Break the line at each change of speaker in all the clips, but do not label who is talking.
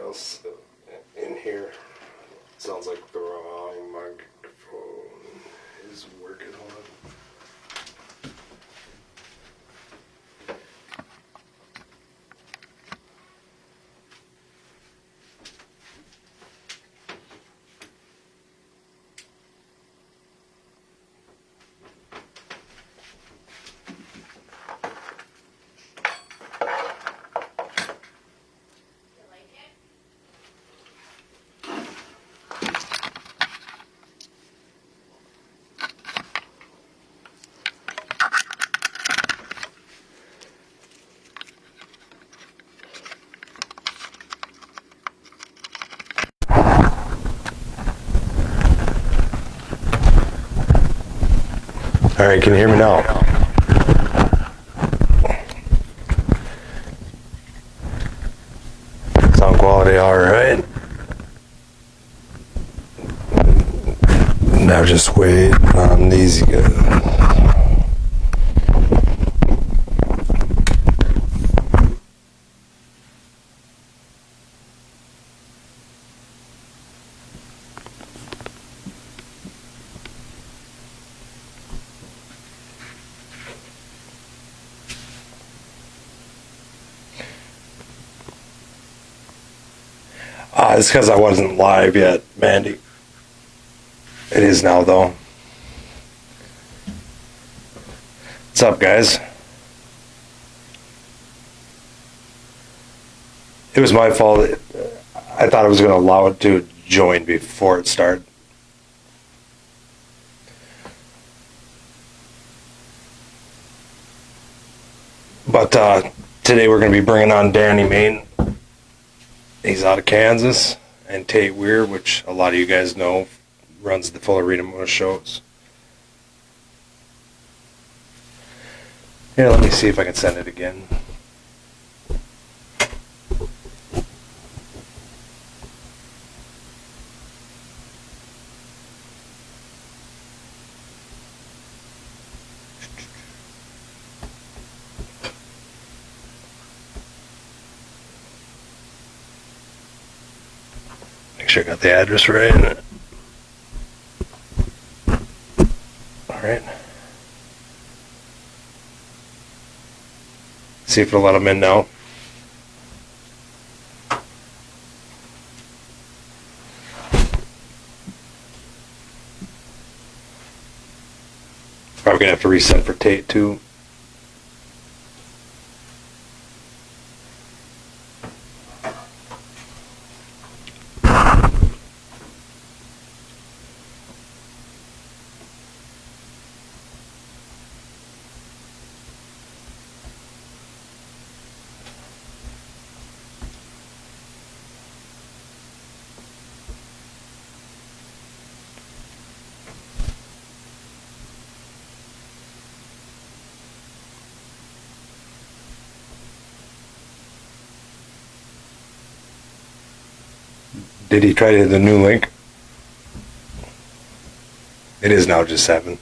else in here. Sounds like the wrong microphone is working on. All right, can you hear me now? Sound quality all right. Now just wait on these guys. It's because I wasn't live yet, Mandy. It is now, though. What's up, guys? It was my fault. I thought I was going to allow it to join before it started. But today we're going to be bringing on Danny Main. He's out of Kansas, and Tate Wiirre, which a lot of you guys know, runs the Full Arena Motor shows. Here, let me see if I can send it again. Make sure I got the address right. Alright. See if it'll let them in now. Probably gonna have to reset for Tate too. Did he try to hit the new link? It is now just 7.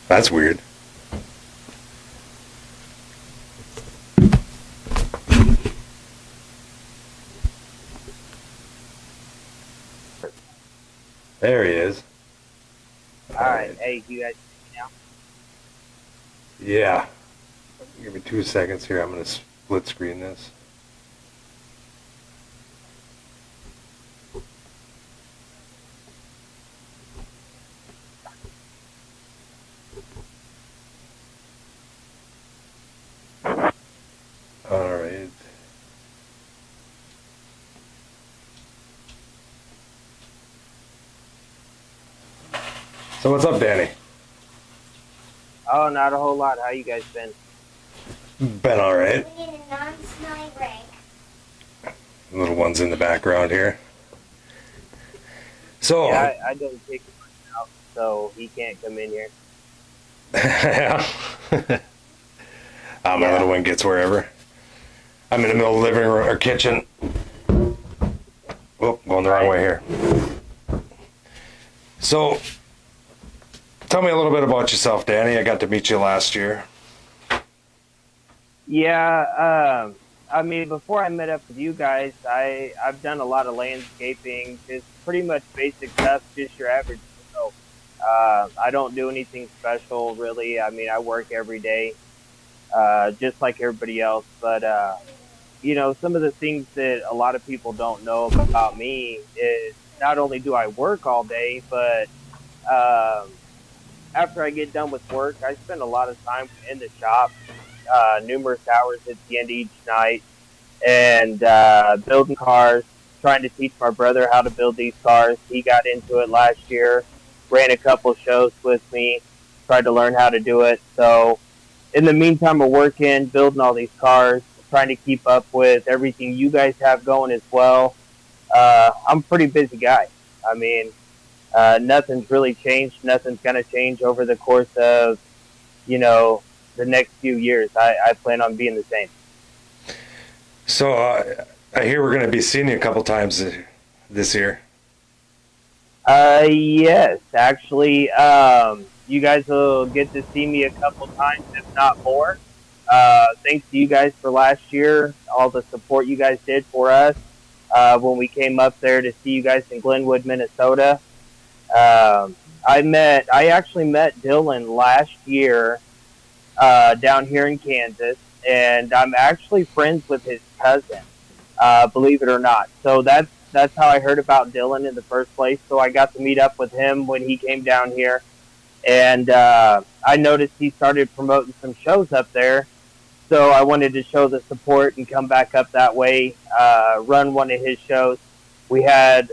That's weird. There he is.
Alright, hey, you guys see me now?
Yeah. Give me 2 seconds here. I'm going to split screen this. All right. So what's up, Danny?
Oh, not a whole lot. How you guys been?
Been all right.
We need a non-smelly rank.
Little ones in the background here. So
Yeah, I don't take him out, so he can't come in here.
yeah. My little one gets wherever. I'm in the middle of the living room or kitchen. Oh, going the wrong way here. So, tell me a little bit about yourself, Danny. I got to meet you last year.
Yeah, I mean, before I met up with you guys, I've done a lot of landscaping, just pretty much basic stuff, just your average. So, I don't do anything special, really. I mean, I work every day, just like everybody else. But some of the things that a lot of people don't know about me is not only do I work all day, but um, after I get done with work, I spend a lot of time in the shop, numerous hours at the end of each night, and building cars, trying to teach my brother how to build these cars. He got into it last year, ran a couple shows with me, tried to learn how to do it. So in the meantime, we're working, building all these cars, trying to keep up with everything you guys have going as well. I'm a pretty busy guy. I mean, nothing's really changed. Nothing's going to change over the course of, you know, the next few years. I plan on being the same.
So I hear we're going to be seeing you a couple times this year.
Yes, actually, you guys will get to see me a couple times, if not more. Thanks to you guys for last year, all the support you guys did for us when we came up there to see you guys in Glenwood, Minnesota. I actually met Dylan last year down here in Kansas, and I'm actually friends with his cousin, believe it or not. So that's how I heard about Dylan in the first place. So I got to meet up with him when he came down here, and I noticed he started promoting some shows up there. So I wanted to show the support and come back up that way, run one of his shows. We had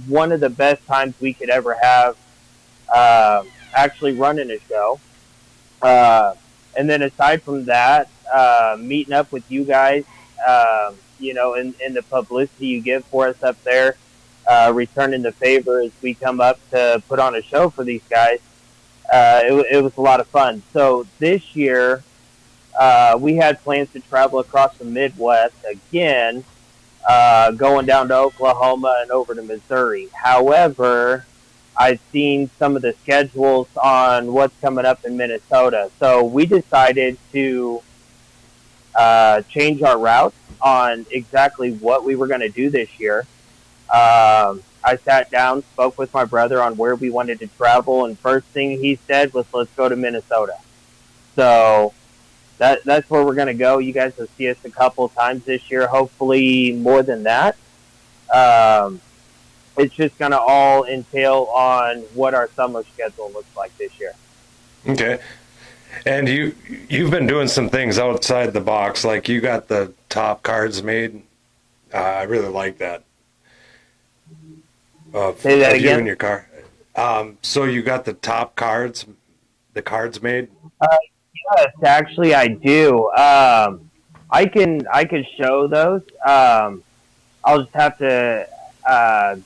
one of the best times we could ever have actually running a show. And then aside from that, meeting up with you guys, and the publicity you give for us up there, returning the favor as we come up to put on a show for these guys. It was a lot of fun. So this year, we had plans to travel across the Midwest again, going down to Oklahoma and over to Missouri. However, I've seen some of the schedules on what's coming up in Minnesota. So we decided to change our route on exactly what we were going to do this year. I sat down, spoke with my brother on where we wanted to travel, and first thing he said was, let's go to Minnesota. So that's where we're going to go. You guys will see us a couple times this year, hopefully more than that. It's just going to all entail on what our summer schedule looks like this year.
Okay. And you've been doing some things outside the box, like you got the top cards made. I really like that.
Say that again.
You and your car. So you got the top cards, the cards made.
Yes, actually, I do. I can show those. I'll just have to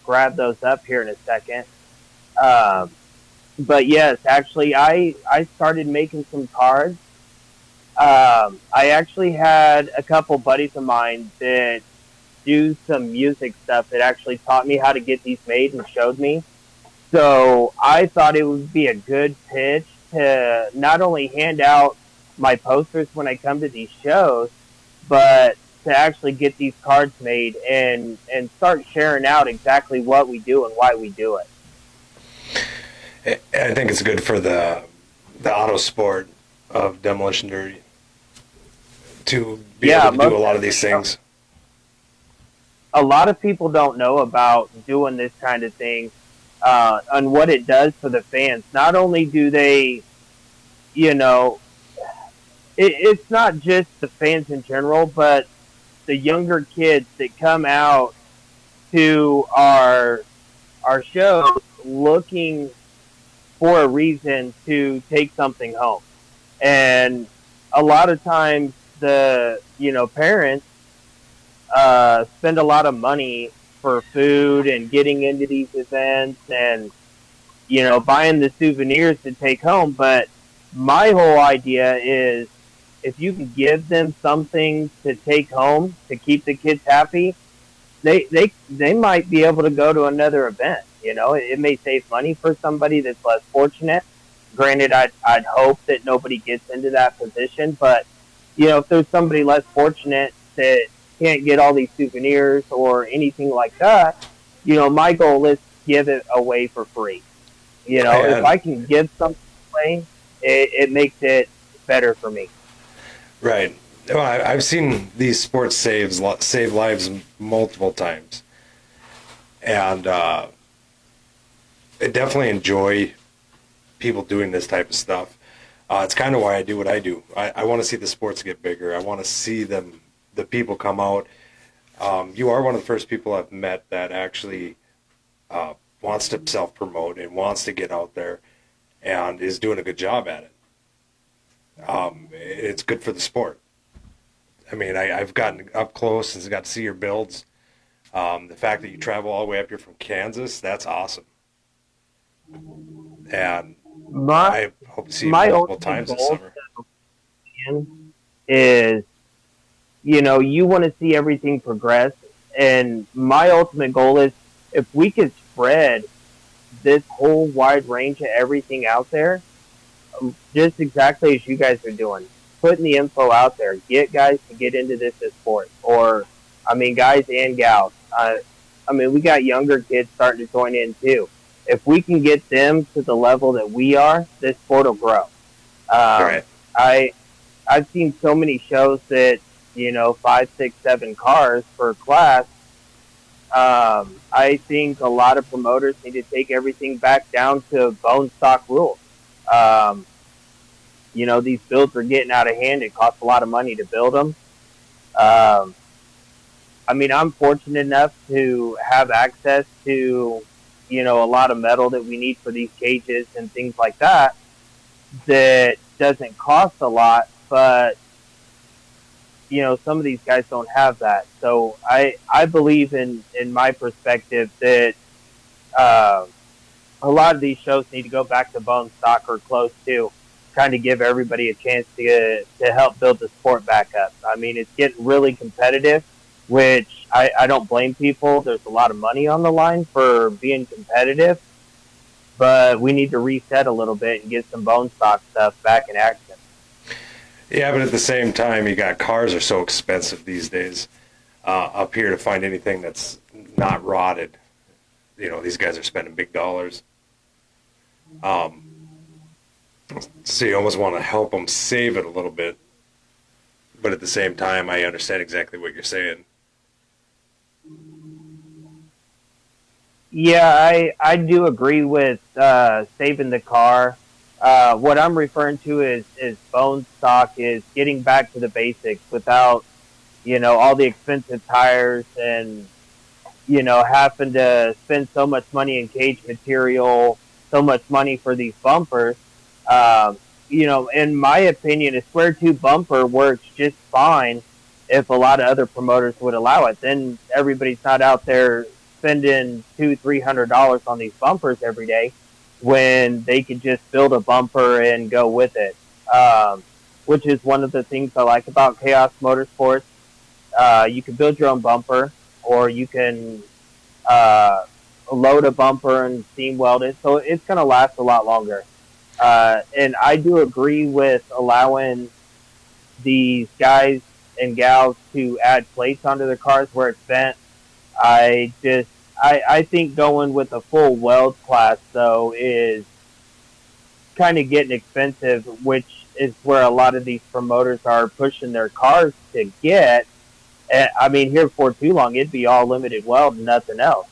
grab those up here in a second. But yes, actually, I started making some cards. I actually had a couple buddies of mine that do some music stuff that actually taught me how to get these made and showed me. So I thought it would be a good pitch to not only hand out my posters when I come to these shows, but to actually get these cards made and start sharing out exactly what we do and why we do it.
I think it's good for the auto sport of Demolition Derby to be able to do a lot of these things.
A lot of people don't know about doing this kind of thing and what it does for the fans. Not only do they, it's not just the fans in general, but the younger kids that come out to our shows looking for a reason to take something home. And a lot of times the, parents spend a lot of money for food and getting into these events and, buying the souvenirs to take home. But my whole idea is if you can give them something to take home to keep the kids happy, they might be able to go to another event. It may save money for somebody that's less fortunate. Granted, I'd hope that nobody gets into that position, but if there's somebody less fortunate that can't get all these souvenirs or anything like that, my goal is to give it away for free. If
And
I can give something away, it makes it better for me.
right. Well, I've seen these sports save lives multiple times, and I definitely enjoy people doing this type of stuff. It's kind of why I do what I do. I want to see the sports get bigger. I want to see the people come out. You are one of the first people I've met that actually wants to self-promote and wants to get out there and is doing a good job at it. It's good for the sport. I mean, I've gotten up close and got to see your builds. The fact that you travel all the way up here from Kansas, that's awesome. And
My
I hope to see you
my
multiple
ultimate
times this
goal
summer.
is, you want to see everything progress, and my ultimate goal is if we could spread this whole wide range of everything out there, just exactly as you guys are doing, putting the info out there, get guys to get into this as sports, or guys and gals. We got younger kids starting to join in too. If we can get them to the level that we are, this sport will grow. Um,
Right.
I I've seen so many shows that 5, 6, 7 cars per class. I think a lot of promoters need to take everything back down to bone stock rules. Um, these builds are getting out of hand. It costs a lot of money to build them. Um, I'm fortunate enough to have access to, a lot of metal that we need for these cages and things like that, that doesn't cost a lot, but, some of these guys don't have that. So I believe in my perspective that, a lot of these shows need to go back to bone stock or close to, kind of give everybody a chance to help build the sport back up. It's getting really competitive, which I don't blame people. There's a lot of money on the line for being competitive, but we need to reset a little bit and get some bone stock stuff back in action.
Yeah, but at the same time, you got cars are so expensive these days. Up here to find anything that's not rotted, these guys are spending big dollars. So you almost want to help them save it a little bit, but at the same time, I understand exactly what you're saying.
Yeah, I do agree with saving the car. What I'm referring to is bone stock, is getting back to the basics without, all the expensive tires and, having to spend so much money in cage material, so much money for these bumpers. In my opinion, a square tube bumper works just fine if a lot of other promoters would allow it. Then everybody's not out there spending $200-300 on these bumpers every day when they could just build a bumper and go with it. Which is one of the things I like about Chaos Motorsports. You can build your own bumper, or you can load a bumper and steam weld it, so it's going to last a lot longer. And I do agree with allowing these guys and gals to add plates onto their cars where it's bent. I think going with a full weld class, though, is kind of getting expensive, which is where a lot of these promoters are pushing their cars to get. Here for too long, it'd be all limited weld and nothing else.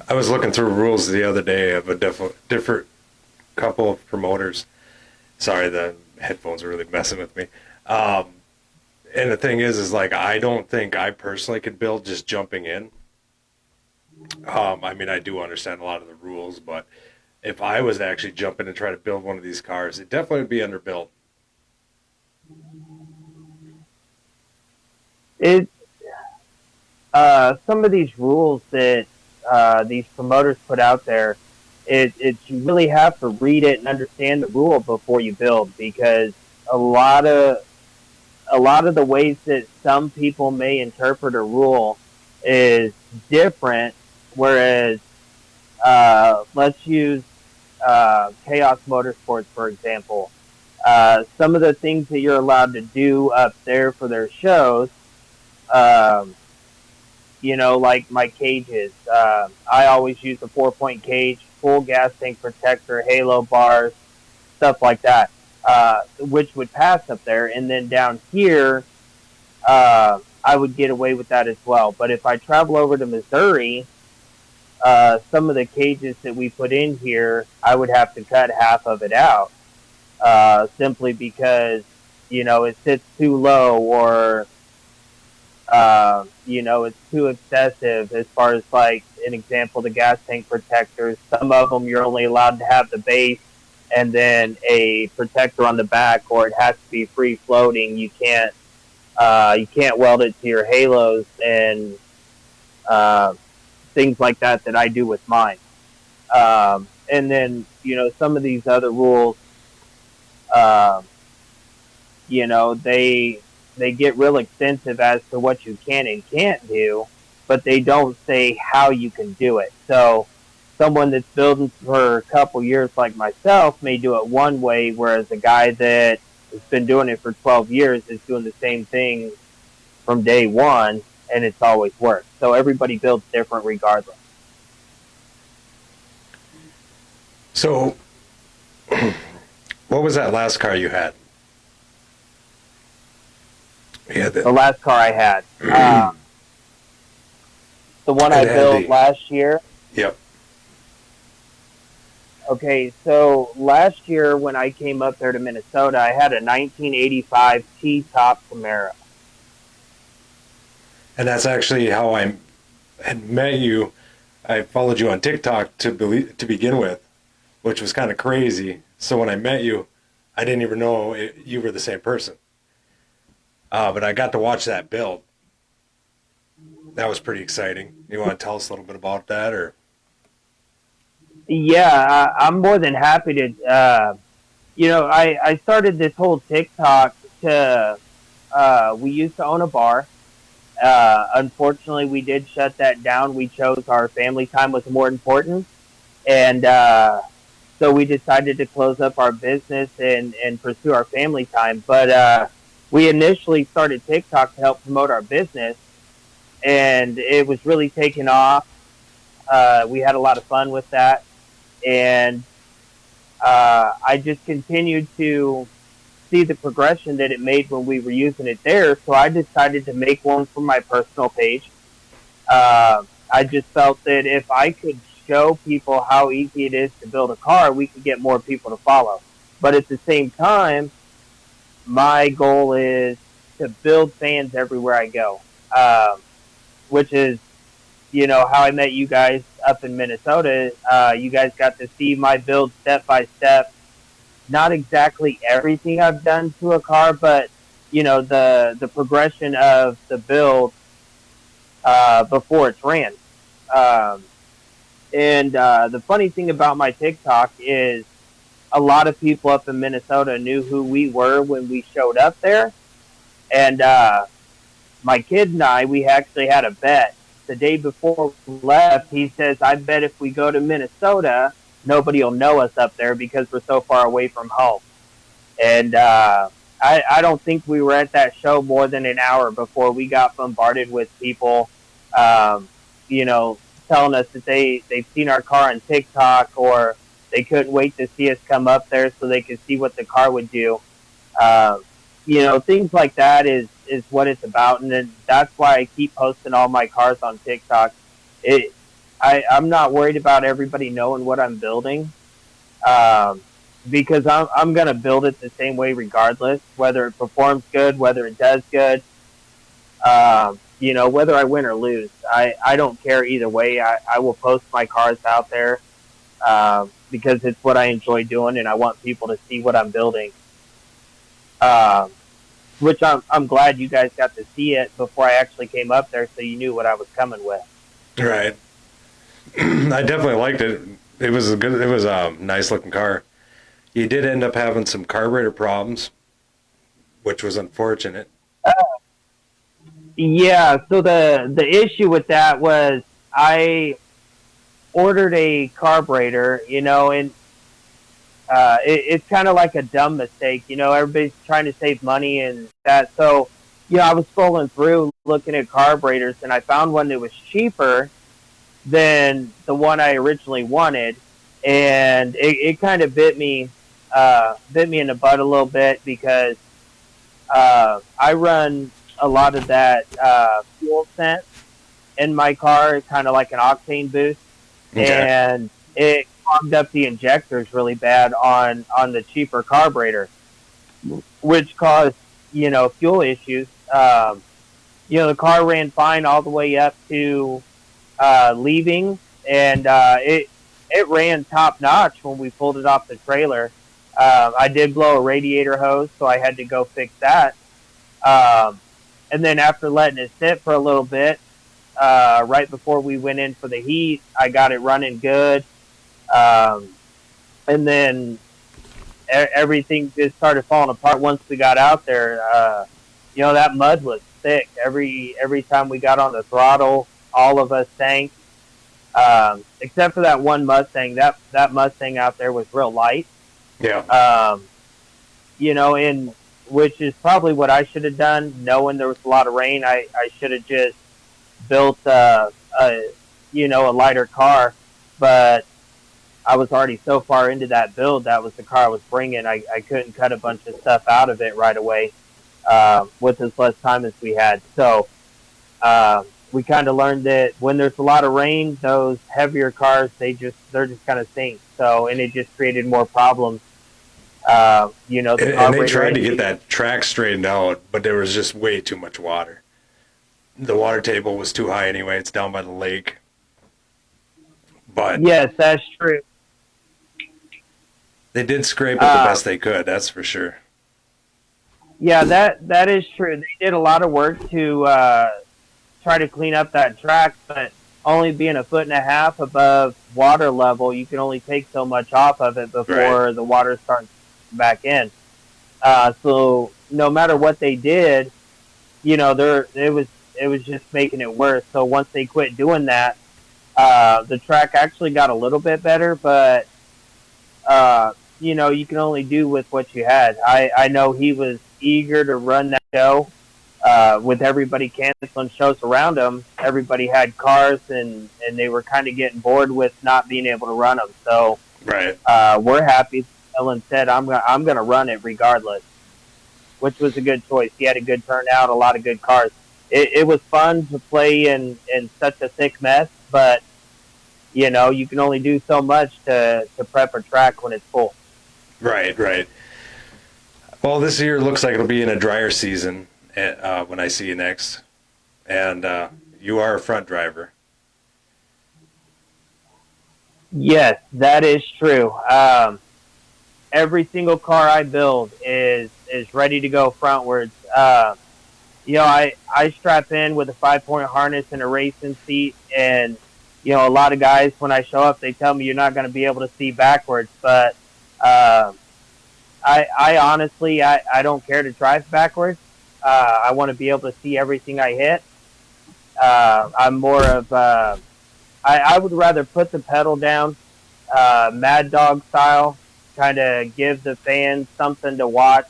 I was looking through rules the other day of a different couple of promoters. Sorry, the headphones are really messing with me. And the thing is like, I don't think I personally could build just jumping in. I do understand a lot of the rules, but if I was to actually jump in and try to build one of these cars, it definitely would be underbuilt.
Some of these rules that these promoters put out there, you really have to read it and understand the rule before you build, because a lot of the ways that some people may interpret a rule is different. Whereas, let's use Chaos Motorsports for example. Some of the things that you're allowed to do up there for their shows, um, like my cages. I always use a 4-point cage, full gas tank protector, halo bars, stuff like that, which would pass up there. And then down here, I would get away with that as well. But if I travel over to Missouri, some of the cages that we put in here, I would have to cut half of it out, simply because, it sits too low, or, it's too excessive as far as, like, an example, the gas tank protectors. Some of them you're only allowed to have the base and then a protector on the back, or it has to be free floating. You can't weld it to your halos and things like that I do with mine. And then, some of these other rules, um, they get real extensive as to what you can and can't do, but they don't say how you can do it. So someone that's building for a couple years like myself may do it one way, whereas a guy that has been doing it for 12 years is doing the same thing from day one, and it's always worked. So everybody builds different regardless.
So, what was that last car you had? Yeah,
The last car I had, the one I built last year.
Yep.
Okay, so last year when I came up there to Minnesota, I had a 1985 T-top Camaro.
And that's actually how I had met you. I followed you on TikTok to begin with, which was kind of crazy. So when I met you, I didn't even know you were the same person. But I got to watch that build. That was pretty exciting. You want to tell us a little bit about that, or?
Yeah, I'm more than happy to. I started this whole TikTok to. We used to own a bar. Unfortunately, we did shut that down. We chose our family time was more important, and so we decided to close up our business and pursue our family time. But we initially started TikTok to help promote our business, and it was really taking off. We had a lot of fun with that, and I just continued to see the progression that it made when we were using it there. So I decided to make one for my personal page. I just felt that if I could show people how easy it is to build a car, we could get more people to follow. But at the same time, my goal is to build fans everywhere I go, which is, how I met you guys up in Minnesota. You guys got to see my build step by step. Not exactly everything I've done to a car, but the progression of the build before it's ran. And the funny thing about my TikTok is a lot of people up in Minnesota knew who we were when we showed up there. And my kid and I, we actually had a bet. The day before we left, he says, I bet if we go to Minnesota, nobody will know us up there because we're so far away from home. And I don't think we were at that show more than an hour before we got bombarded with people, telling us that they've seen our car on TikTok, or they couldn't wait to see us come up there so they could see what the car would do. Things like that is what it's about. And then that's why I keep posting all my cars on TikTok. I'm not worried about everybody knowing what I'm building, because I'm going to build it the same way regardless, whether it performs good, whether it does good, whether I win or lose. I don't care either way. I will post my cars out there because it's what I enjoy doing, and I want people to see what I'm building, which I'm glad you guys got to see it before I actually came up there, so you knew what I was coming with.
Right. I definitely liked it. It was a nice looking car. You did end up having some carburetor problems, which was unfortunate.
Yeah, so the issue with that was I ordered a carburetor, and It's kind of like a dumb mistake. Everybody's trying to save money and that. So, I was scrolling through looking at carburetors, and I found one that was cheaper than the one I originally wanted, and it kind of bit me in the butt a little bit because I run a lot of that fuel scent in my car, kind of like an octane boost,
Okay.
and it clogged up the injectors really bad on the cheaper carburetor, which caused fuel issues. The car ran fine all the way up to leaving, and it ran top notch when we pulled it off the trailer. I did blow a radiator hose, so I had to go fix that. And then after letting it sit for a little bit, right before we went in for the heat, I got it running good. And then everything just started falling apart once we got out there. That mud was thick. Every time we got on the throttle, all of us sank. Except for that one Mustang. That Mustang out there was real light.
Yeah.
And which is probably what I should have done, knowing there was a lot of rain. I should have just built a lighter car, but I was already so far into that build. That was the car I was bringing. I couldn't cut a bunch of stuff out of it right away with as less time as we had. So we kind of learned that when there's a lot of rain, those heavier cars, they're just kind of sink. So, and it just created more problems.
And they tried to get that track straightened out, but there was just way too much water. The water table was too high anyway. It's down by the lake. But
yes, that's true.
They did scrape it the best they could, that's for sure.
Yeah, that is true. They did a lot of work to try to clean up that track, but only being 1.5 feet above water level, you can only take so much off of it before the water starts back in. So no matter what they did, it was just making it worse. So once they quit doing that, the track actually got a little bit better, but you can only do with what you had. I know he was eager to run that show. With everybody canceling shows around him, everybody had cars, and they were kind of getting bored with not being able to run them. So we're happy. Ellen said, I'm gonna run it regardless, which was a good choice. He had a good turnout, a lot of good cars. It was fun to play in such a thick mess, but you can only do so much to prep a track when it's full.
Right. Well, this year looks like it'll be in a drier season when I see you next, and you are a front driver.
Yes, that is true. Every single car I build is ready to go frontwards. I strap in with a 5-point harness and a racing seat, and a lot of guys, when I show up, they tell me you're not going to be able to see backwards, but I honestly, I don't care to drive backwards. I want to be able to see everything I hit. I'm more of, I would rather put the pedal down, Mad Dog style, kind of give the fans something to watch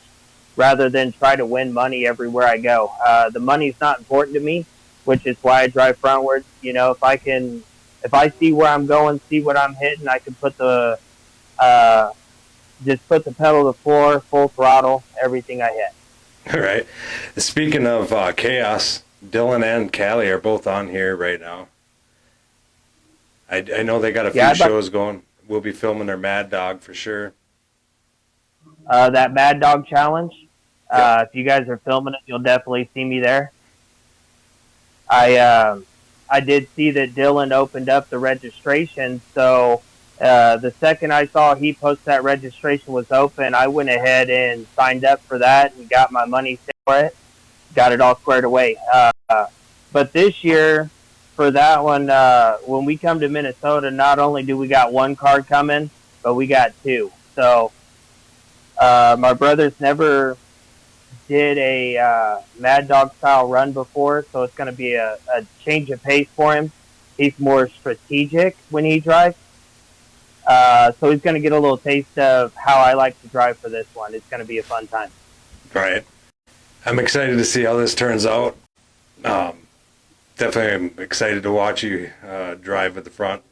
rather than try to win money everywhere I go. The money's not important to me, which is why I drive frontwards. If I see where I'm going, see what I'm hitting, I can put the, just put the pedal to the floor, full throttle, everything I hit.
All right. Speaking of chaos, Dylan and Callie are both on here right now. I know they got a few shows going. We'll be filming their Mad Dog for sure.
That Mad Dog Challenge. If you guys are filming it, you'll definitely see me there. I did see that Dylan opened up the registration, so the second I saw he post that registration was open, I went ahead and signed up for that and got my money for it. Got it all squared away. But this year, for that one, when we come to Minnesota, not only do we got one car coming, but we got two. So my brothers never did a Mad Dog style run before, so it's going to be a change of pace for him. He's more strategic when he drives. So he's going to get a little taste of how I like to drive for this one. It's going to be a fun time.
Right. I'm excited to see how this turns out. Definitely am excited to watch you drive at the front.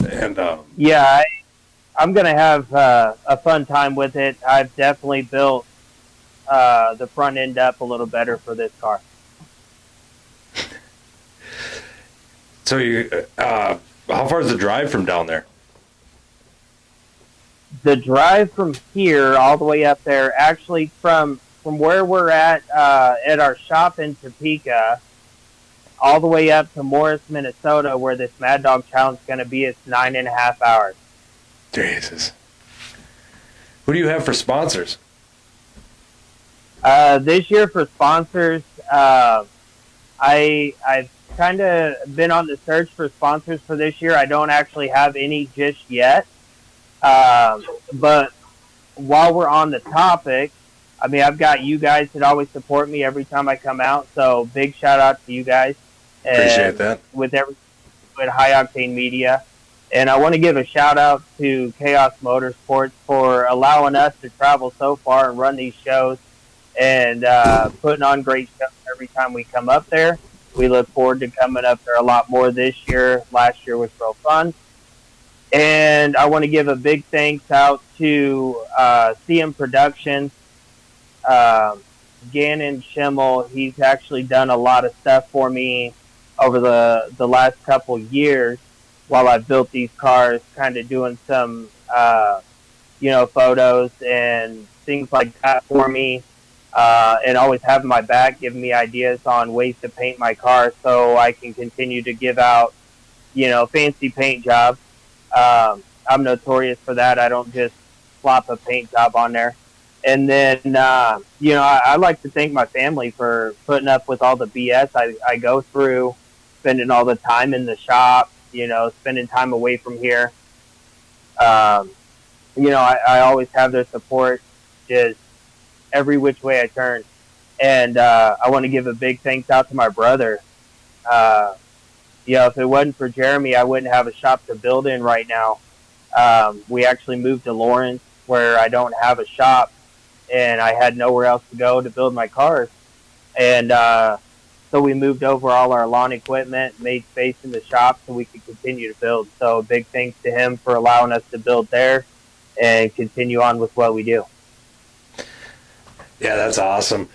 And
Yeah, I'm going to have a fun time with it. I've definitely built the front end up a little better for this car.
so how far is the drive from down there?
The drive from here all the way up there, actually from where we're at our shop in Topeka, all the way up to Morris, Minnesota, where this Mad Dog Challenge is going to be, it's 9.5 hours.
Jesus. Who do you have for sponsors?
This year for sponsors, I've kind of been on the search for sponsors for this year. I don't actually have any just yet. But while we're on the topic, I mean, I've got you guys that always support me every time I come out. So big shout out to you guys.
Appreciate that.
With High Octane Media. And I want to give a shout out to Chaos Motorsports for allowing us to travel so far and run these shows and putting on great shows every time we come up there. We look forward to coming up there a lot more this year. Last year was real fun. And I want to give a big thanks out to CM Productions. Gannon Schimmel, he's actually done a lot of stuff for me over the last couple years while I've built these cars, kind of doing some, photos and things like that for me, and always having my back, giving me ideas on ways to paint my car so I can continue to give out, fancy paint jobs. I'm notorious for that. I don't just slap a paint job on there. And then, I like to thank my family for putting up with all the BS I go through, spending all the time in the shop, spending time away from here. I always have their support just every which way I turn. And I want to give a big thanks out to my brother. If it wasn't for Jeremy, I wouldn't have a shop to build in right now. We actually moved to Lawrence, where I don't have a shop, and I had nowhere else to go to build my cars. And so we moved over all our lawn equipment, made space in the shop so we could continue to build. So big thanks to him for allowing us to build there and continue on with what we do.
Yeah, that's awesome.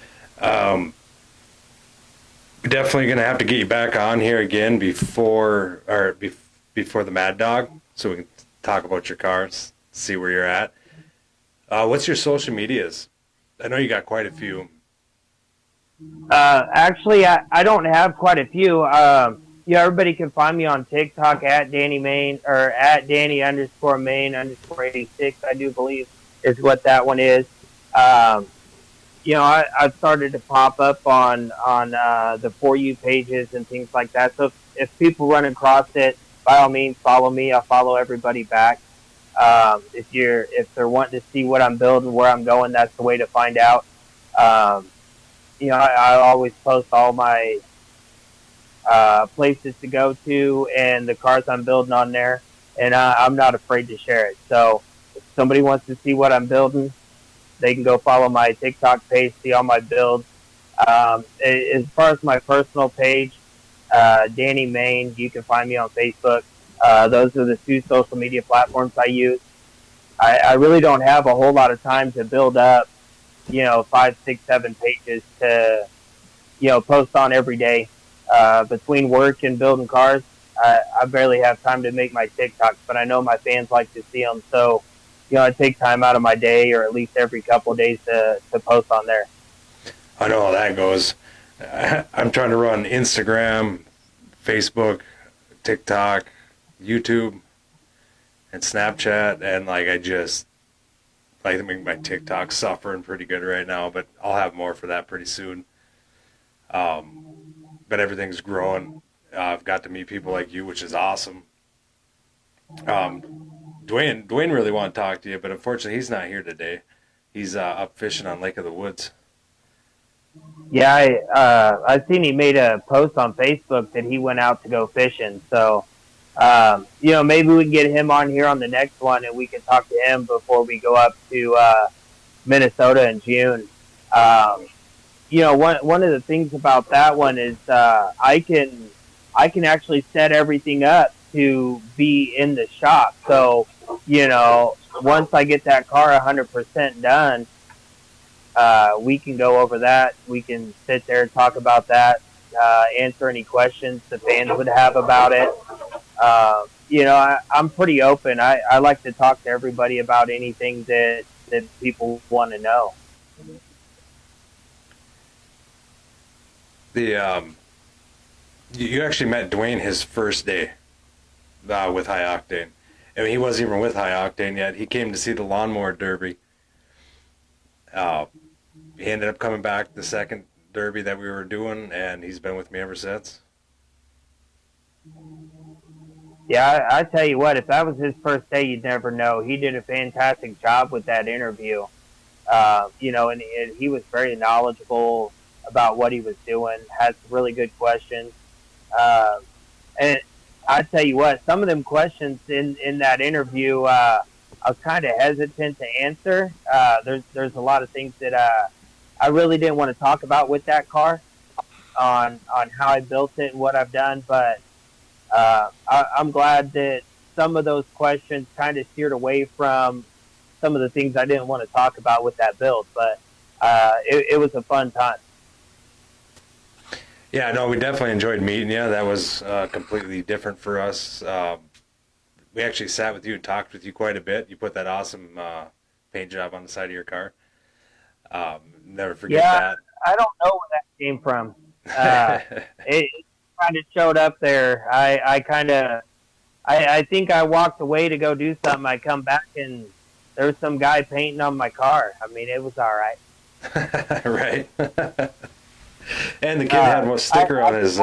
Definitely going to have to get you back on here again before the Mad Dog, so we can talk about your cars, see where you're at. What's your social medias? I know you got quite a few.
Actually, I don't have quite a few. Everybody can find me on TikTok at Danny Main or at Danny_Main_86, I do believe is what that one is. I've started to pop up on the For You pages and things like that. So if people run across it, by all means, follow me. I'll follow everybody back. If they're wanting to see what I'm building, where I'm going, that's the way to find out. I always post all my places to go to and the cars I'm building on there, and I'm not afraid to share it. So if somebody wants to see what I'm building, they can go follow my TikTok page, see all my builds. As far as my personal page, Danny Main, you can find me on Facebook. Those are the two social media platforms I use. I really don't have a whole lot of time to build up, 5, 6, 7 pages to, post on every day. Between work and building cars, I barely have time to make my TikToks, but I know my fans like to see them. So, I take time out of my day, or at least every couple of days to post on there.
I know how that goes. I'm trying to run Instagram, Facebook, TikTok, YouTube, and Snapchat, and I just think my TikTok's suffering pretty good right now, but I'll have more for that pretty soon. But everything's growing. I've got to meet people like you, which is awesome. Dwayne really wanted to talk to you, but unfortunately he's not here today. He's up fishing on Lake of the Woods.
Yeah, I seen he made a post on Facebook that he went out to go fishing. So Maybe we can get him on here on the next one, and we can talk to him before we go up to Minnesota in June. Um, one of the things about that one is I can actually set everything up to be in the shop. So once I get that car 100% done, we can go over that. We can sit there and talk about that, answer any questions the fans would have about it. I'm pretty open. I like to talk to everybody about anything that people want to know.
The you actually met Dwayne his first day with High Octane. I mean, he wasn't even with High Octane yet. He came to see the lawnmower derby. He ended up coming back the second derby that we were doing, and he's been with me ever since.
Yeah, I tell you what, if that was his first day, you'd never know. He did a fantastic job with that interview. And he was very knowledgeable about what he was doing, had some really good questions. And I tell you what, some of them questions in that interview, I was kind of hesitant to answer. There's a lot of things that I really didn't want to talk about with that car on how I built it and what I've done, but I'm glad that some of those questions kind of steered away from some of the things I didn't want to talk about with that build. But it was a fun time.
Yeah, no, we definitely enjoyed meeting you. That was completely different for us. We actually sat with you and talked with you quite a bit. You put that awesome paint job on the side of your car. Never forget that.
I don't know where that came from. It kind of showed up there. I think I walked away to go do something. I come back and there was some guy painting on my car. I mean, it was all right.
Right. And the kid had a sticker on his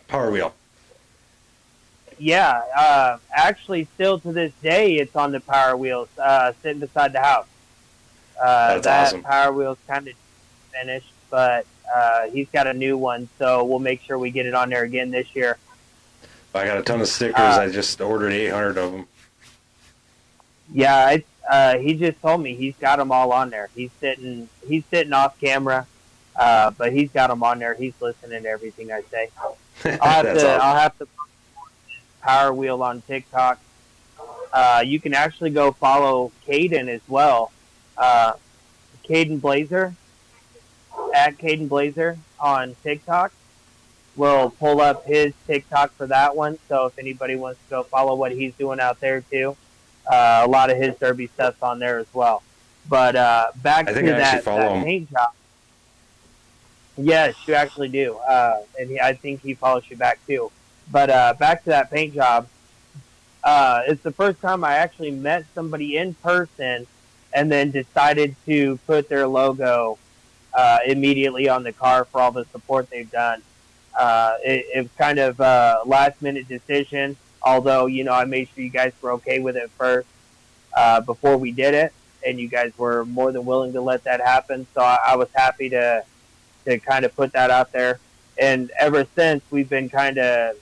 power wheel.
Yeah, actually, still to this day, it's on the power wheels, sitting beside the house.
That's
that
awesome.
Power wheel's kind of finished, but he's got a new one, so we'll make sure we get it on there again this year.
I got a ton of stickers. I just ordered 800 of them.
Yeah, he just told me he's got them all on there. He's sitting off camera, but he's got them on there. He's listening to everything I say. I'll have to put Power Wheel on TikTok. You can actually go follow Caden as well. Caden Blazer at Caden Blazer on TikTok. We'll pull up his TikTok for that one. So if anybody wants to go follow what he's doing out there too, a lot of his derby stuff's on there as well. But back to that paint job. Yes, you actually do. And I think he follows you back too. But back to that paint job. It's the first time I actually met somebody in person and then decided to put their logo immediately on the car for all the support they've done. It was kind of a last-minute decision, although, I made sure you guys were okay with it first before we did it, and you guys were more than willing to let that happen. So I was happy to kind of put that out there. And ever since, we've been kind of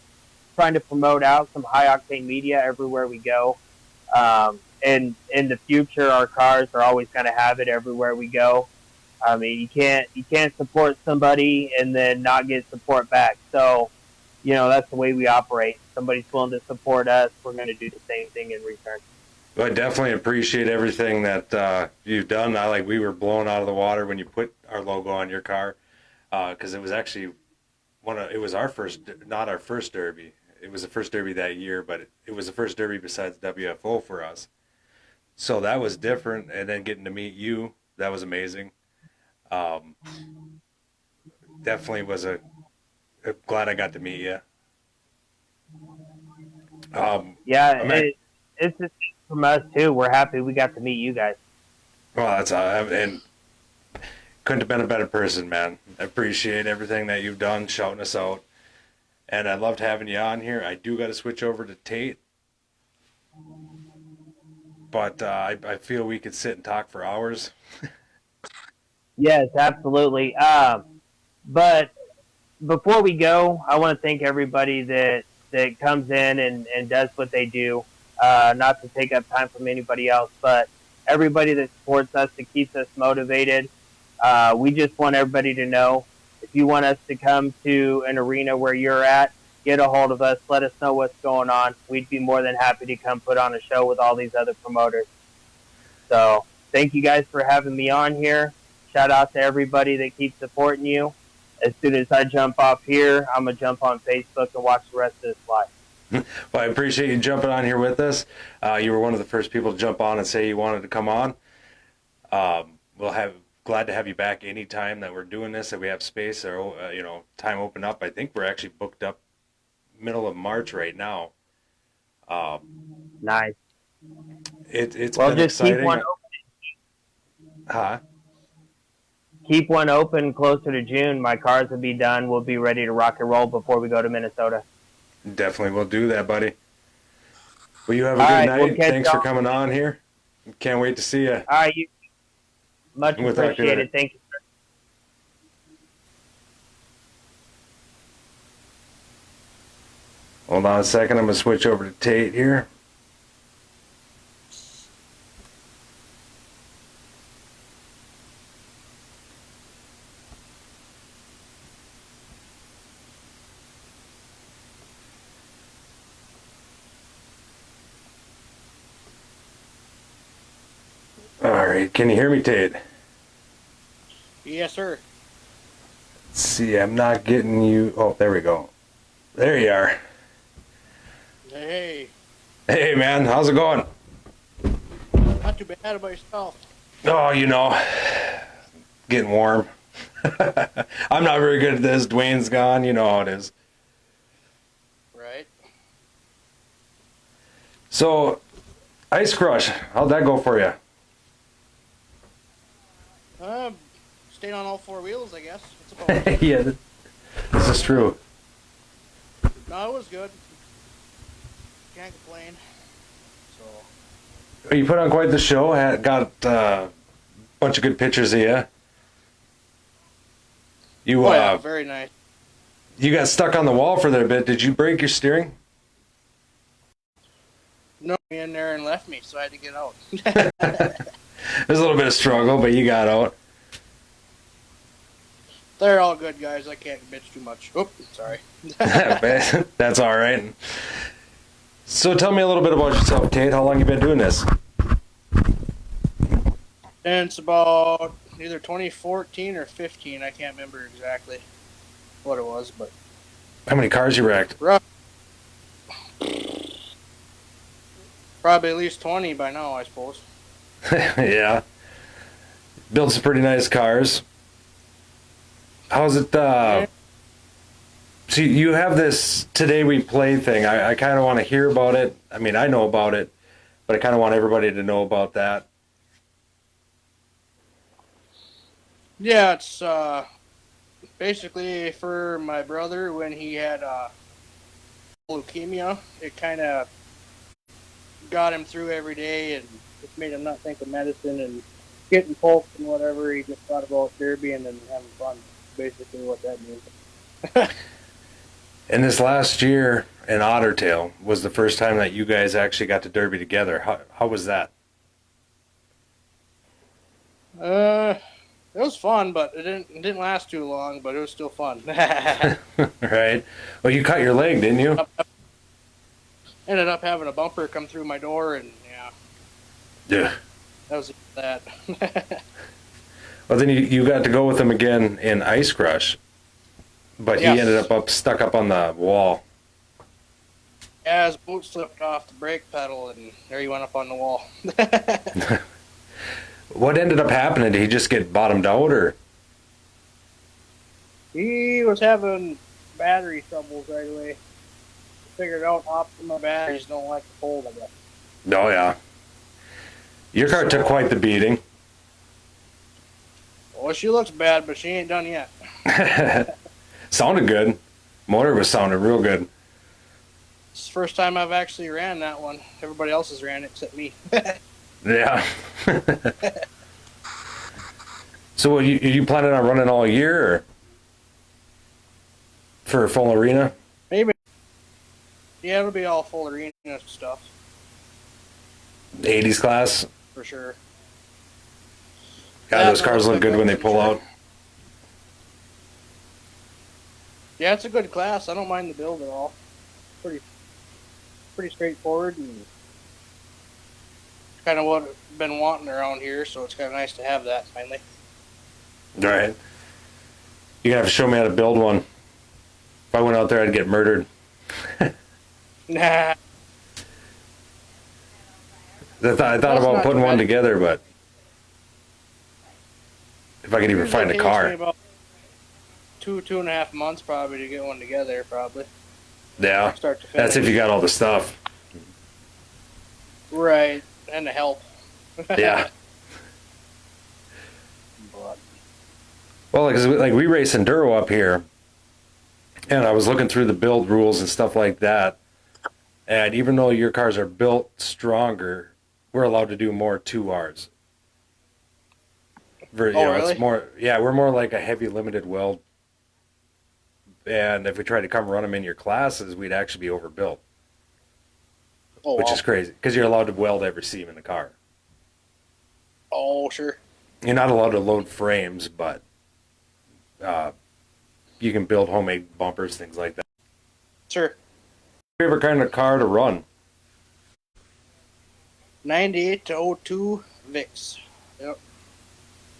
trying to promote out some High Octane media everywhere we go. And in the future, our cars are always going to have it everywhere we go. I mean, you can't support somebody and then not get support back. So, that's the way we operate. Somebody's willing to support us, we're going to do the same thing in return.
Well, I definitely appreciate everything that you've done. We were blown out of the water when you put our logo on your car, because it was actually it was our first, not our first derby. It was the first derby that year, but it was the first derby besides WFO for us. So that was different, and then getting to meet you, that was amazing. Definitely was glad I got to meet you.
It's just from us too. We're happy we got to meet you guys.
Well, that's and couldn't have been a better person, man. I appreciate everything that you've done, shouting us out, and I loved having you on here. I do got to switch over to Tate, but I feel we could sit and talk for hours.
Yes, absolutely. But before we go, I want to thank everybody that comes in and does what they do. Not to take up time from anybody else, but everybody that supports us, that keeps us motivated. We just want everybody to know, if you want us to come to an arena where you're at, get a hold of us. Let us know what's going on. We'd be more than happy to come put on a show with all these other promoters. So thank you guys for having me on here. Shout out to everybody that keeps supporting you. As soon as I jump off here, I'm going to jump on Facebook and watch the rest of this live.
Well, I appreciate you jumping on here with us. You were one of the first people to jump on and say you wanted to come on. Glad to have you back anytime that we're doing this, that we have space or time open up. I think we're actually booked up middle of March right now.
Nice.
It's
well,
been
just
exciting.
Keep one open.
Huh?
Keep one open closer to June. My cars will be done. We'll be ready to rock and roll before we go to Minnesota.
Definitely will do that, buddy. Well, you have a
All
good
right,
night.
we'll
Thanks for
y'all.
coming on here. Can't wait to see you.
All right, much appreciated. Thank you, sir.
Hold on a second. I'm going to switch over to Tate here. All right. Can you hear me, Tate?
Yes, sir.
Let's see. I'm not getting you. Oh, there we go. There you are.
Hey,
Hey, man. How's it going?
not too bad about yourself.
Oh, getting warm. I'm not very good at this. Dwayne's gone. You know how it is.
Right.
So, Ice Crush, how'd that go for you?
Stayed on all four wheels, I guess. That's about it.
Yeah, this is true.
No, it was good. Can't complain. So.
You put on quite the show. Got a bunch of good pictures of you.
Oh, yeah, very nice.
You got stuck on the wall for a bit. Did you break your steering?
No, me in there and left me, so I had to get out.
There's a little bit of struggle, but you got out.
They're all good guys. I can't bitch too much. Oop, sorry.
That's all right. So tell me a little bit about yourself, Tate. How long you been doing this?
And it's about either 2014 or 15. I can't remember exactly what it was, but
How many cars you wrecked?
probably at least 20 by now, I suppose.
Yeah. Built some pretty nice cars. How's it, see, you have this Today We Play thing. I kind of want to hear about it. I mean, I know about it, but I kind of want everybody to know about that.
Yeah, it's basically for my brother when he had leukemia. It kind of got him through every day and just made him not think of medicine and getting poked and whatever. He just thought about derbying and having fun. Basically what that means.
And this last year in Otter Tail was the first time that you guys actually got to derby together. How was that?
It was fun, but it didn't last too long. But it was still fun.
Right. Well, you cut your leg, didn't you?
Ended up having a bumper come through my door, and yeah.
Yeah.
That was that.
Well, then you got to go with him again in Ice Crush, but
Yes.
he ended up stuck up on the wall.
Yeah, his boot slipped off the brake pedal, and there he went up on the wall.
What ended up happening? Did he just get bottomed out, or?
He was having battery troubles right away. Figured out optimal batteries don't like the cold, I guess.
Oh, yeah. Your car took quite the beating.
Well, she looks bad, but she ain't done yet.
Sounded good. Motor was sounding real good.
It's the first time I've actually ran that one. Everybody else has ran it except me.
Yeah. So, are you planning on running all year, or? For full arena?
Maybe. Yeah, it'll be all full arena stuff
80s class?
for sure.
God, those cars look good when they pull out.
Yeah, it's a good class. I don't mind the build at all. Pretty straightforward and kind of what I've been wanting around here, so it's kind of nice to have that finally.
Right. You're gonna have to show me how to build one. If I went out there, I'd get murdered.
Nah.
I thought about putting one together, but if I could even find a car.
About 2.5 months probably to get one together, probably.
Yeah.
Start to finish.
That's if you got all the stuff.
Right, and the help.
Yeah.
But,
Well, like we race enduro up here, and I was looking through the build rules and stuff like that. And even though your cars are built stronger, we're allowed to do more 2Rs.
Really?
It's more. Yeah, we're more like a heavy limited weld. And if we tried to come run them in your classes, we'd actually be overbuilt, which is crazy because you're allowed to weld every seam in the car.
Oh, sure.
You're not allowed to load frames, but you can build homemade bumpers, things like that.
Sure.
Favorite kind of car to run?
98 to 02 VIX. Yep.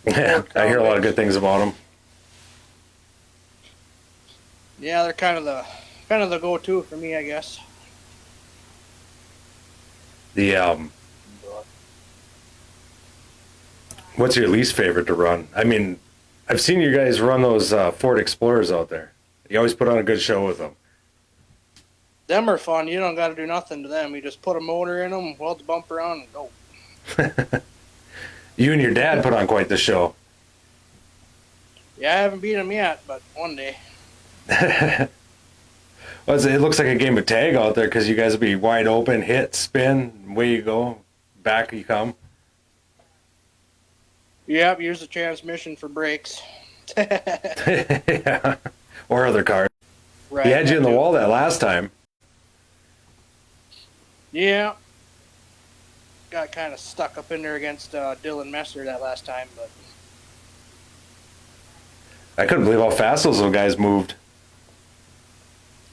Yeah, I hear a lot of good things about them.
Yeah, they're kind of the go-to for me, I guess.
What's your least favorite to run? I mean, I've seen you guys run those Ford Explorers out there. You always put on a good show with them.
Them are fun. You don't got to do nothing to them. You just put a motor in them, weld the bumper on, and go.
You and your dad put on quite the show.
Yeah, I haven't beat them yet, but one day.
Well, it looks like a game of tag out there because you guys will be wide open, hit, spin, away you go, back you come.
Yep, use the transmission for brakes.
Yeah. Or other cars.
Right.
He had you in the wall that last time.
Yeah. Got kind of stuck up in there against Dylan Messer that last time, but
I couldn't believe how fast those little guys moved.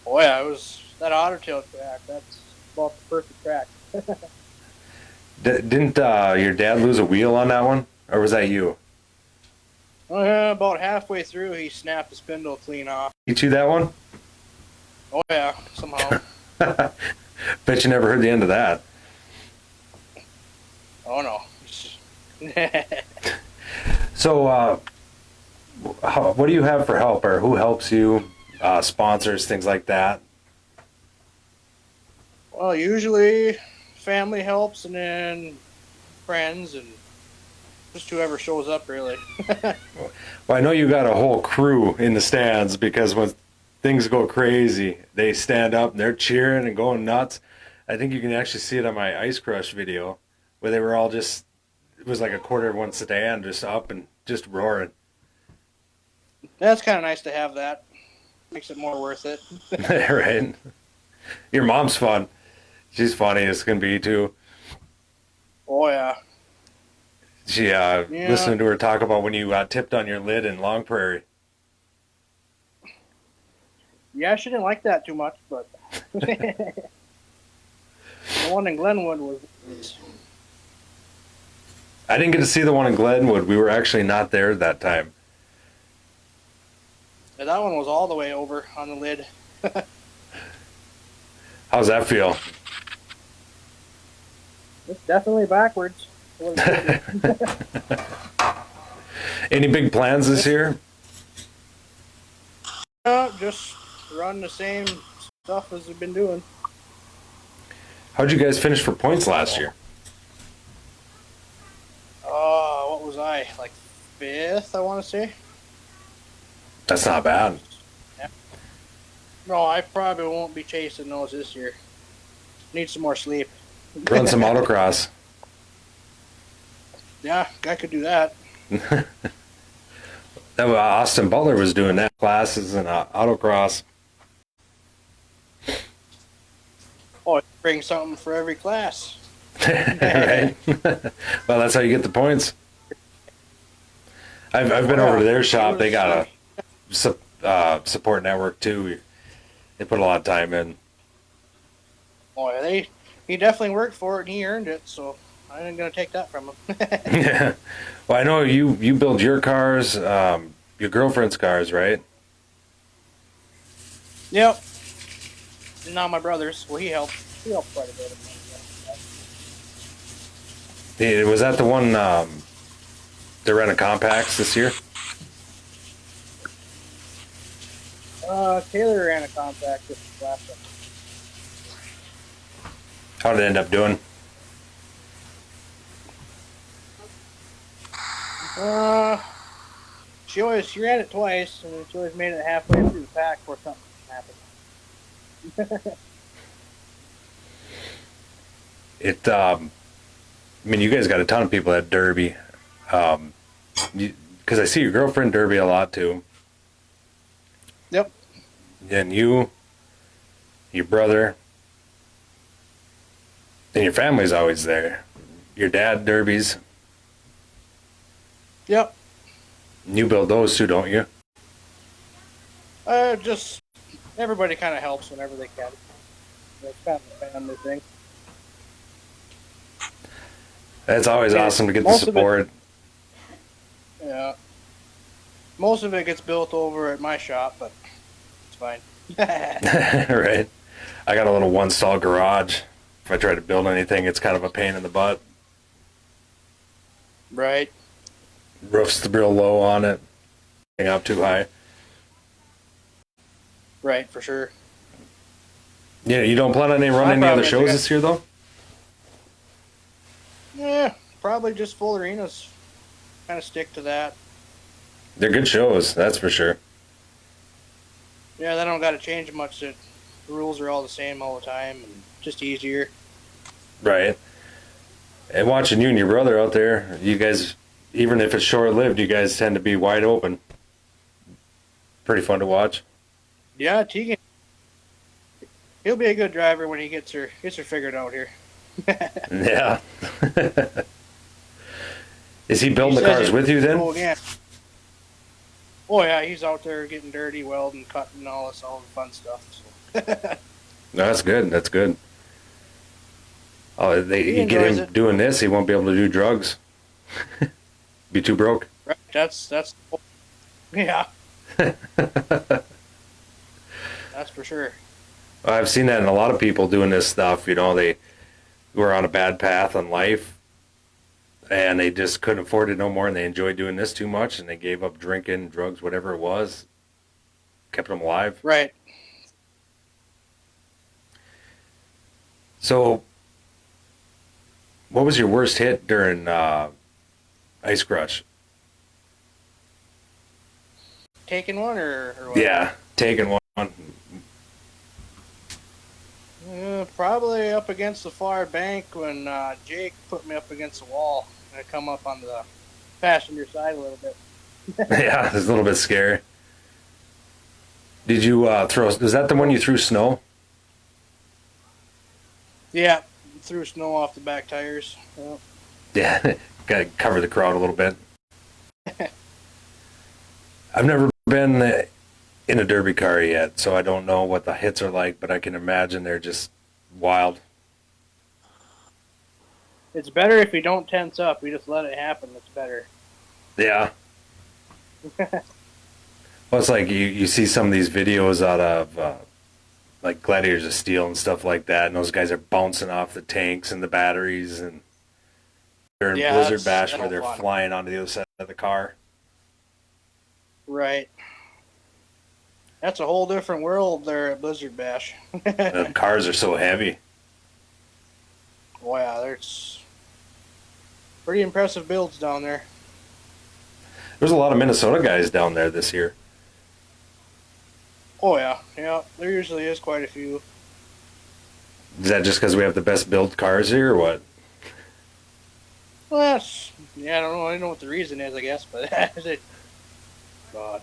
oh yeah, it was that otter tail track. That's about the perfect track.
Didn't your dad lose a wheel on that one? Or was that you?
About halfway through, he snapped the spindle clean off.
You chew that one?
Oh yeah, somehow.
Bet you never heard the end of that.
Oh no.
So, what do you have for help, or who helps you? Sponsors, things like that.
Well, usually family helps, and then friends, and just whoever shows up, really.
Well, I know you got a whole crew in the stands because when things go crazy, they stand up and they're cheering and going nuts. I think you can actually see it on my Ice Crush video where they were all just, it was like a quarter of one stand just up and just roaring.
That's kind of nice to have that. Makes it more worth it.
Right? Your mom's fun. She's funny as can be, too.
Oh, yeah.
She, listening to her talk about when you tipped on your lid in Long Prairie.
Yeah, she didn't like that too much, but the one in Glenwood was.
I didn't get to see the one in Glenwood. We were actually not there that time.
Yeah, that one was all the way over on the lid.
How's that feel?
It's definitely backwards.
Any big plans this year?
Just run the same stuff as we've been doing.
How'd you guys finish for points last year?
What was I? Like 5th, I want to say.
That's not bad.
Yeah. No, I probably won't be chasing those this year. Need some more sleep.
Run some autocross.
Yeah, I could do that.
Austin Butler was doing that, classes and autocross.
Oh, bring something for every class.
Right? Well, that's how you get the points. I've been over to their shop. They got a support network too. They put a lot of time in.
Oh, yeah, he definitely worked for it and he earned it, so I ain't gonna take that from him.
Yeah. Well, I know you build your cars, your girlfriend's cars, right?
Yep. And now my brother's. Well, he helped. He helped quite a bit.
Was that the one they ran a compacts this year?
Taylor ran a compact this last one.
How did it end up doing?
She ran it twice, and she always made it halfway through the pack before something happened.
I mean, you guys got a ton of people at Derby. Because I see your girlfriend Derby a lot too.
Yep.
And you, your brother, and your family's always there. Your dad Derbies.
Yep.
You build those too, don't you?
Just everybody kind of helps whenever they can. It's kind of a family thing.
It's always awesome to get the
Most of
support.
Yeah. Most of it gets built over at my shop, but it's fine.
Right. I got a little one stall garage. If I try to build anything, it's kind of a pain in the butt.
Right.
Roof's real low on it. Hang up too high.
Right, for sure.
Yeah, you don't plan on running any other shows this year though?
Yeah, probably just full arenas. Kind of stick to that.
They're good shows, that's for sure.
Yeah, they don't got to change much. The rules are all the same all the time, and just easier.
Right. And watching you and your brother out there, you guys, even if it's short-lived, you guys tend to be wide open. Pretty fun to watch.
Yeah, Tegan. He'll be a good driver when he gets her figured out here.
Yeah. Is he building the cars with you then?
Oh, yeah. Oh, yeah, he's out there getting dirty, welding, cutting, all the fun stuff. So.
No, that's good. That's good. Oh, you get him
it.
doing this, he won't be able to do drugs. Be too broke.
Right, that's yeah. That's for sure.
I've seen that in a lot of people doing this stuff. You know, they were on a bad path in life, and they just couldn't afford it no more, and they enjoyed doing this too much, and they gave up drinking, drugs, whatever it was, kept them alive.
Right.
So, what was your worst hit during Ice Crush?
Taking one or what?
Yeah, taking one.
Probably up against the far bank when Jake put me up against the wall and I come up on the passenger side a little bit.
Yeah, it was a little bit scary. Did you throw? Was that the one you threw snow?
Yeah, threw snow off the back tires. Yep.
Yeah, got to cover the crowd a little bit. I've never been in a derby car yet, so I don't know what the hits are like, but I can imagine they're just wild.
It's better if you don't tense up. You just let it happen. It's better.
Yeah. Well, it's like you see some of these videos out of like Gladiators of Steel and stuff like that, and those guys are bouncing off the tanks and the batteries, and they're in Blizzard Bash where they're flying onto the other side of the car.
Right. That's a whole different world there at Blizzard Bash.
The cars are so heavy.
Oh yeah, there's pretty impressive builds down there.
There's a lot of Minnesota guys down there this year.
Oh yeah, there usually is quite a few.
Is that just because we have the best built cars here, or what?
Well, I don't know. I don't know what the reason is, I guess, but God,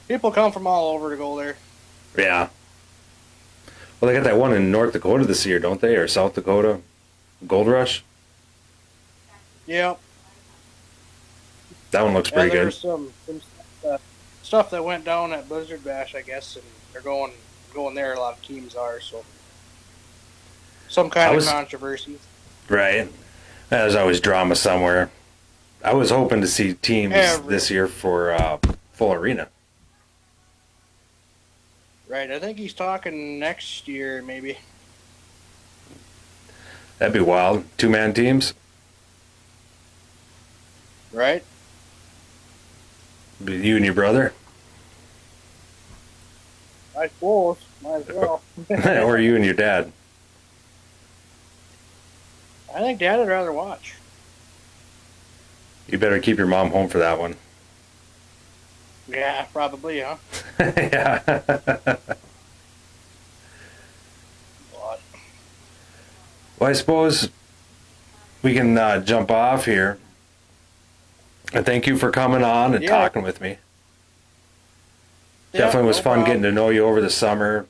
people come from all over to go there.
Yeah. Well, they got that one in North Dakota this year, don't they? Or South Dakota? Gold Rush?
Yeah.
That one looks pretty
There
good.
was some stuff that went down at Blizzard Bash, I guess, and they're going there. A lot of teams are, so some kind of controversy.
Right. There's always drama somewhere. I was hoping to see teams this year for full arena.
Right. I think he's talking next year, maybe.
That'd be wild. 2-man teams.
Right.
Be you and your brother.
I suppose. Might as well.
Or you and your dad.
I think Dad would rather watch.
You better keep your mom home for that one.
Yeah, probably, huh?
Yeah. Well, I suppose we can jump off here. And thank you for coming on and talking with me. Definitely was fun getting to know you over the summer,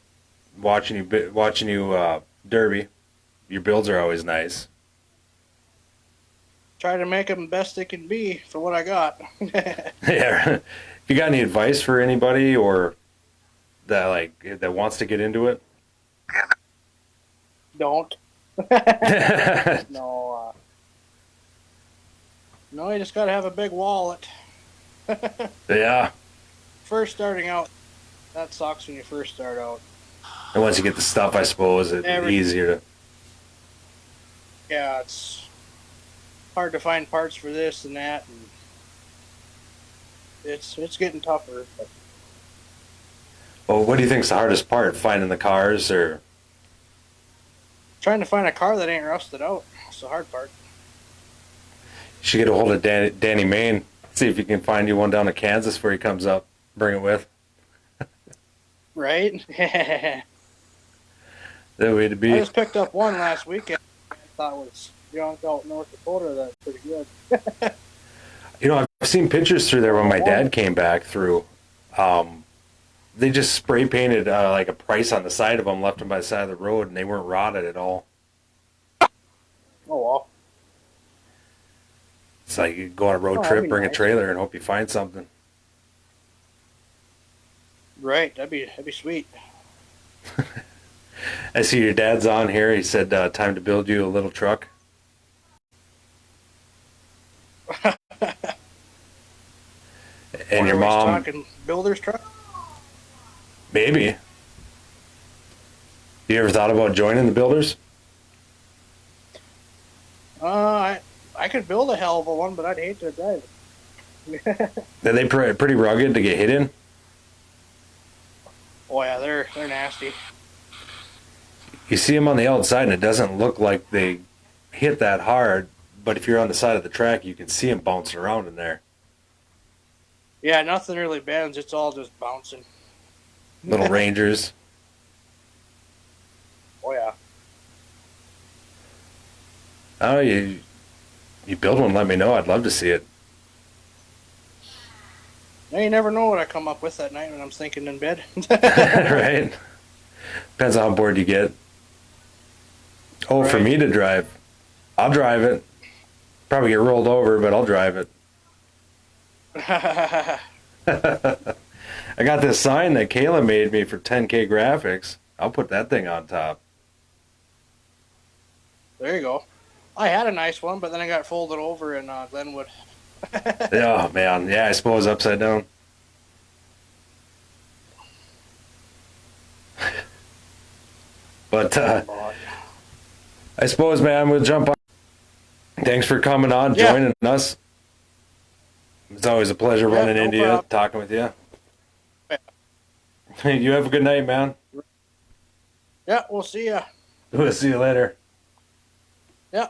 watching you derby. Your builds are always nice.
Try to make them best they can be for what I got.
Yeah. If you got any advice for anybody or that wants to get into it?
Don't. No. No, you just got to have a big wallet.
Yeah.
First starting out, that sucks when you first start out.
And once you get the stuff, I suppose it's easier to.
Yeah, it's hard to find parts for this and that, and it's getting tougher. But.
Well, what do you think's the hardest part? Finding the cars or
Trying to find a car that ain't rusted out. It's the hard part.
You should get a hold of Danny Main. See if you can find you one down in Kansas before he comes up. Bring it with.
Right?
That way to be.
I just picked up one last weekend. I thought it was junk out in North Dakota. That's pretty good.
You know, I've seen pictures through there when my dad came back through. They just spray painted like a price on the side of them, left them by the side of the road, and they weren't rotted at all.
Oh, well.
It's like you go on a road trip, bring a trailer, and hope you find something.
Right, that'd be sweet.
I see your dad's on here. He said, time to build you a little truck. And your mom.
Talking builder's truck?
Maybe. You ever thought about joining the builders?
I could build a hell of a one, but I'd hate to drive it.
Are they pretty rugged to get hit in?
Oh yeah, they're nasty.
You see them on the outside, and it doesn't look like they hit that hard. But if you're on the side of the track, you can see them bouncing around in there.
Yeah, nothing really bends. It's all just bouncing.
Little Rangers.
Oh yeah.
Oh, you build one, let me know. I'd love to see it.
Now you never know what I come up with that night when I'm thinking in bed.
Right? Depends on how bored you get. Oh, right. For me to drive, I'll drive it. Probably get rolled over, but I'll drive it. I got this sign that Kayla made me for 10K graphics. I'll put that thing on top.
There you go. I had a nice one, but then I got folded over in Glenwood.
Oh, man. Yeah, I suppose upside down. But I suppose, man, we'll jump on. Thanks for coming on, joining us. It's always a pleasure running into you, talking with you. You have a good night, man.
Yeah, we'll see ya.
We'll see you later.
Yeah.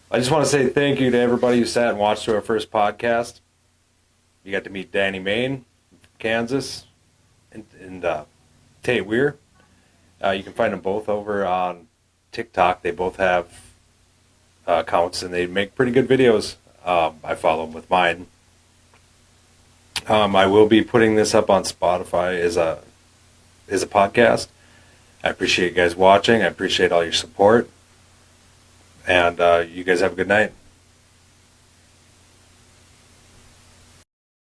I just want to say thank you to everybody who sat and watched our first podcast. You got to meet Danny Main, Kansas, and Tate Wiirre. You can find them both over on TikTok. They both have accounts, and they make pretty good videos. I follow them with mine. I will be putting this up on Spotify as a is a podcast. I appreciate you guys watching. I appreciate all your support. And you guys have a good night.